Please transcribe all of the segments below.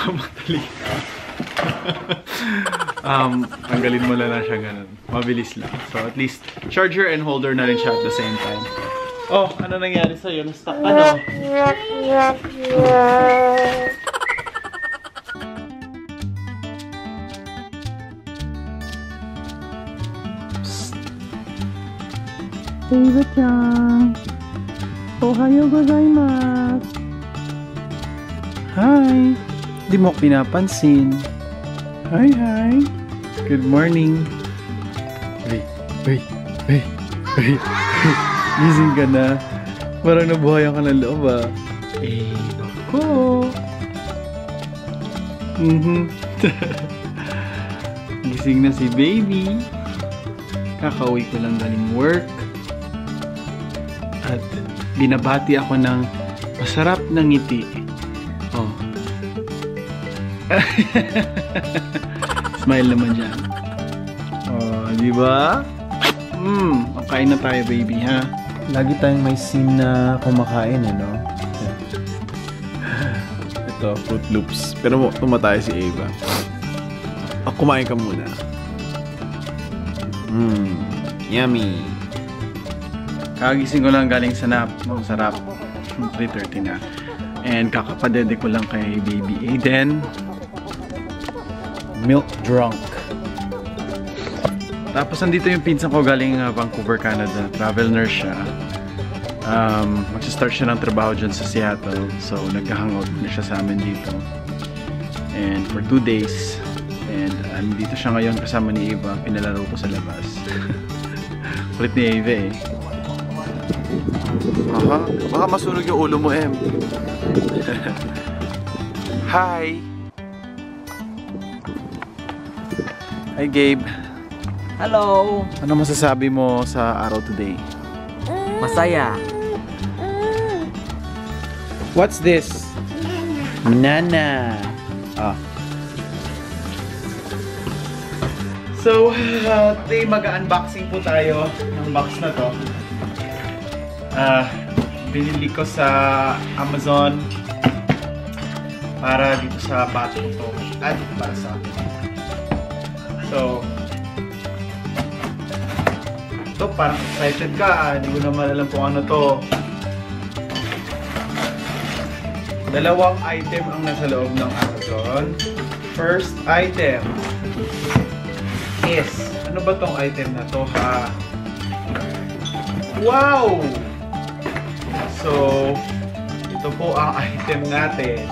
magmamadali ka. Tanggalin mo lang siya ganun. Mabilis lang. So at least charger and holder na rin siya at the same time. Oh, ano nangyari sa'yo? Na-stuck ka, no? Psst. Eva-chan. Ohayo gozaimasu. Hi. Di mo ako pinapansin. Hi, hi. Good morning. Wait. Gising ka na. Parang nabuhayan ka ng loob, ah. Ako. Gising na si baby. Kakauwi ko lang galing work. At binabati ako ng masarap na ngiti. Oh. Smile naman dyan. Oh, di ba? Kain na tayo, baby, ha? Lagi tayong may scene na kumakain, ano? Ito, Fruit Loops. Pero tumatay si Eva. Kumain ka muna. Yummy. Kagising ko lang galing sa nap. Masarap. 3:30 na. And kakapadede ko lang kay baby Aiden. Milk drunk. Tapos nandito yung pinsan ko galing Vancouver, Canada. Travel nurse siya. Mag-start siya ng trabaho dyan sa Seattle. So nag-hangout na siya sa amin dito. And for 2 days. And dito siya ngayon kasama ni Eva. Pinalaro ko sa labas. Kulit ni Eva, eh. Aha, baka masunog yung ulo mo, Em. Hi! Hi, Gabe. Hello! Ano masasabi mo sa araw today? Masaya. What's this? Nana. Ah. So, today mag-unboxing po tayo ng box na to. Binili ko sa Amazon para dito sa bato to at para sa akin. So, ito parang excited ka, hindi ko naman alam kung ano to. Dalawang item ang nasa loob ng Amazon. First item is, ano ba tong item na to, ha? Wow! So, ito po ang item natin.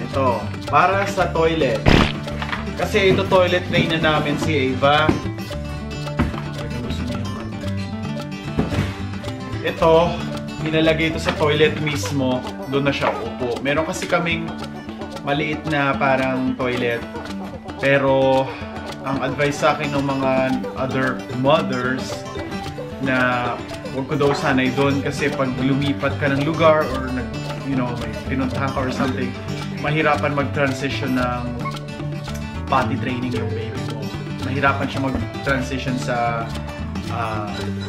Ito, para sa toilet. Kasi ito toilet tray na namin si Eva. Ito, inalagay ito sa toilet mismo. Doon na siya upo. Meron kasi kaming maliit na parang toilet. Pero, ang advice sa akin ng mga other mothers na huwag ko daw sanay doon kasi pag lumipat ka ng lugar or may pinuntahan ka or something, mahirapan mag-transition ng potty training yung baby mo. Mahirapan siya mag-transition sa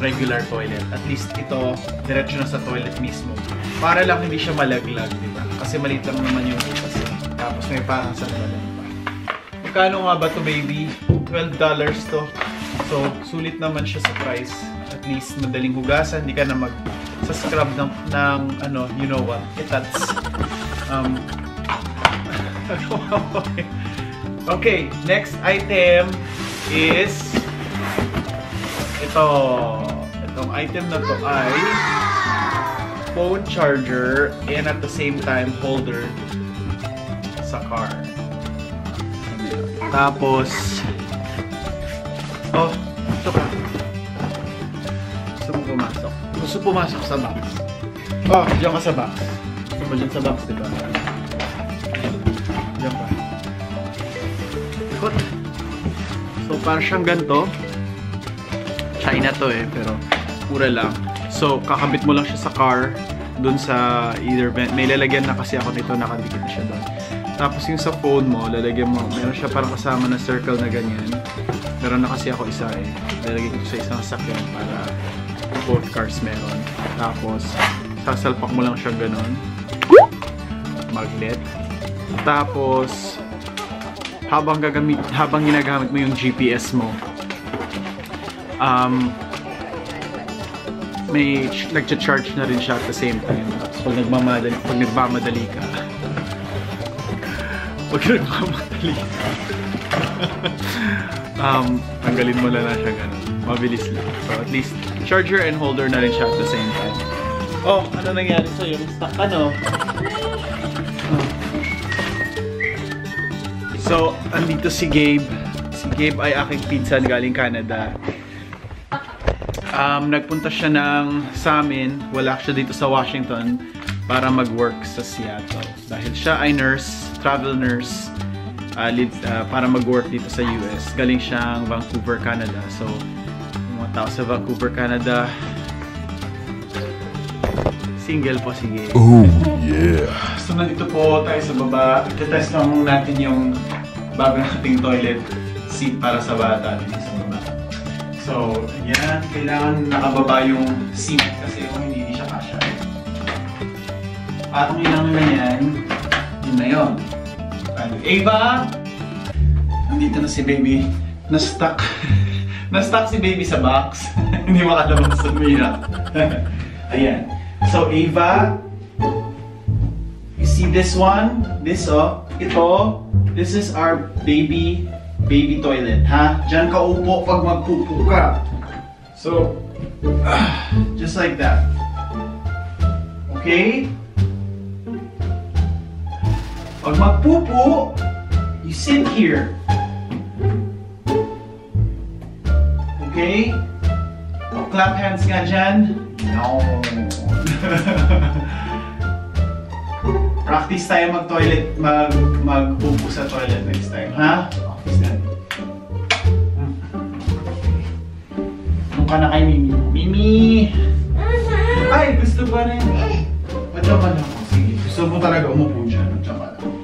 regular toilet. At least ito, diretso na sa toilet mismo. Para lang hindi siya malaglag, di ba? Kasi maliit lang naman yung butas. Tapos may parang sa naman pa. Magkano nga ba to, baby? $12 to. So, sulit naman siya sa price. At least madaling hugasan, hindi ka na mag-scrub ng you know what, itats. Okay, next item is itong item na to ay phone charger and at the same time holder sa car. Tapos ito ka. Gusto pumasok sa box. Diyan ka sa box. Gusto mo dyan sa box, diba? Diyan ka. Ikot. So, parang siyang ganito. China to eh, pero pura lang. So, kakabit mo lang siya sa car. Dun sa either vent. May lalagyan na kasi ako nito, nakadikit na siya doon. Tapos yung sa phone mo, lalagyan mo. Meron siya parang kasama na circle na ganyan. Meron na kasi ako isa eh. Lalagyan ko sa isang sakyan para both cars meron. Tapos, sasalpak mo lang siya ganon. magnet. Tapos, habang ginagamit mo yung GPS mo, may nagcha-charge na rin siya at the same time. Tapos pag nagmamadali ka, tanggalin mo lang na siya ganun. Mabilis lang. So at least, charger and holder na rin siya at the same time. Oh, ano nangyari sa'yo? Stuck ka, no? So, andito si Gabe. Si Gabe ay aking pinsan galing Canada. Nagpunta siya sa amin. Wala siya dito sa Washington para mag-work sa Seattle. Dahil siya ay nurse, travel nurse, para mag-work dito sa US. Galing siyang Vancouver, Canada. So, mga tao sa Vancouver, Canada, single po si Gabe. Oh, yeah. So, nandito po tayo sa baba. Ito-test lang natin yung bago nating toilet seat para sa bata dito sa baba. So, yan. Kailangan nakababa yung seat kasi kung hindi siya kasya. Patong ilang na yan. Yun na yun. Ava! Nandito na si baby. Na-stuck. Na-stuck si baby sa box. Hindi makalabas sa mina. Ayan. So, Ava, you see this one? This, oh. Ito. This is our baby toilet, ha? Diyan ka upo pag magpupo ka. So, just like that. Okay? Pag magpupo, you sit here. Okay? O, clap hands nga dyan. No. Practice tayo mag-toilet, magpupo sa toilet next time, ha? Practice natin. Anong ka na kay Mimi? Mimi! Ay, gusto ba rin? Madyaman ako. Sige, gusto mo talaga umupo dyan. Madyaman ako. Wow.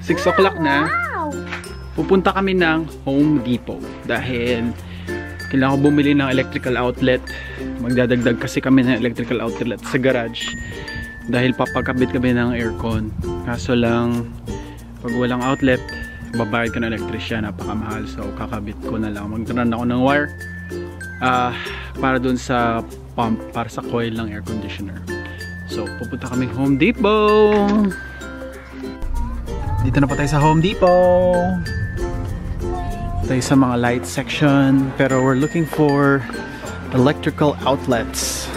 6 o'clock na. Pupunta kami ng Home Depot dahil kailangan ko bumili ng electrical outlet. Magdadagdag kasi kami ng electrical outlet sa garage dahil papakabit kami ng aircon. Kaso lang, pag walang outlet, babayad ka ng electrician, napakamahal. So kakabit ko na lang. Mag-run ako ng wire para dun sa pump, para sa coil ng air conditioner. So pupunta kami Home Depot. Dito na po tayo sa Home Depot. Tayo sa mga light section, pero we're looking for electrical outlets.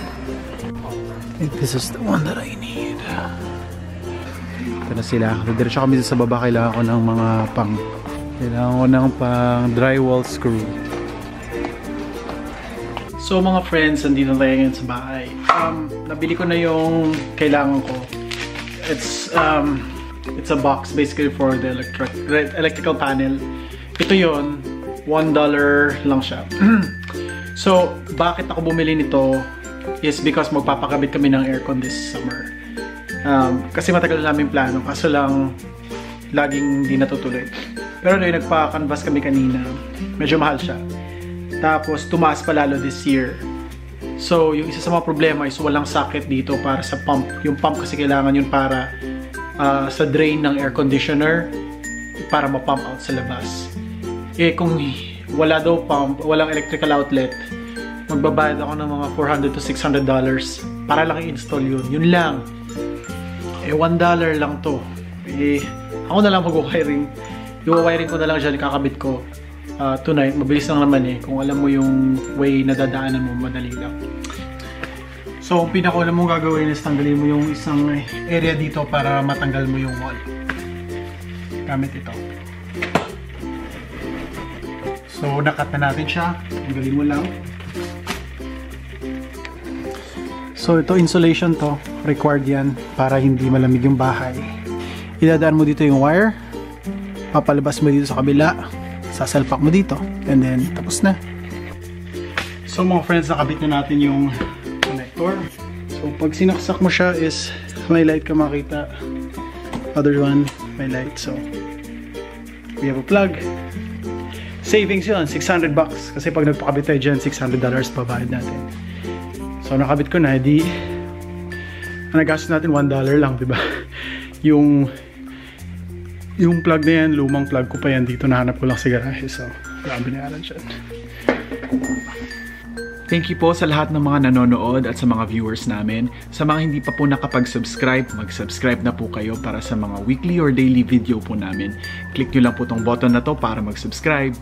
I think this is the one that I need. Ito na sila. Diretso kami sa baba. Kailangan ko ng mga pang drywall screw. So mga friends, andito tayo ngayon sa bahay. Nabili ko na yung kailangan ko. It's a box basically for the electrical panel. Ito yon, $1 lang siya. So, bakit ako bumili nito is because magpapakabit kami ng aircon this summer. Kasi matagal na namin plano, kaso lang laging hindi natutuloy. Pero nagpa-canvas kami kanina. Medyo mahal siya. Tapos, tumaas pa lalo this year. So, yung isa sa mga problema is walang socket dito para sa pump. Yung pump kasi kailangan yun para sa drain ng air conditioner para ma-pump out sa labas. Eh kung wala daw pump, walang electrical outlet, magbabayad ako ng mga $400 to $600 para lang i-install yun. Yun lang. Eh $1 lang to. Eh ako na lang mag-wiring. Yung wiring ko na lang dyan, kakabit ko tonight. Mabilis lang naman eh. Kung alam mo yung way na dadaanan mo, madali lang. So, ang pinakauna mong gagawin is tanggalin mo yung isang area dito para matanggal mo yung wall. Gamit ito. So, nakat na natin siya. Tanggalin mo lang. So, ito insulation to. Required yan para hindi malamig yung bahay. Idadaan mo dito yung wire. Papalabas mo dito sa kabila. Sasalpak mo dito. And then, tapos na. So, mga friends, nakabit na natin yung connector. So pag sinaksak mo siya is may light ka makita other one, may light. So, we have a plug. Savings yun, $600. Kasi pag nagpakabit tayo dyan, $600 babayad natin. So, nakabit ko na, di nagastos natin $1 lang, diba? Yung plug na yan, lumang plug ko pa yan dito, nahanap ko lang sa garahe. So, wala ang binayaran siya. Thank you po sa lahat ng mga nanonood at sa mga viewers namin. Sa mga hindi pa po nakapag-subscribe, mag-subscribe na po kayo para sa mga weekly or daily video po namin. Click nyo lang po tong button na to para mag-subscribe.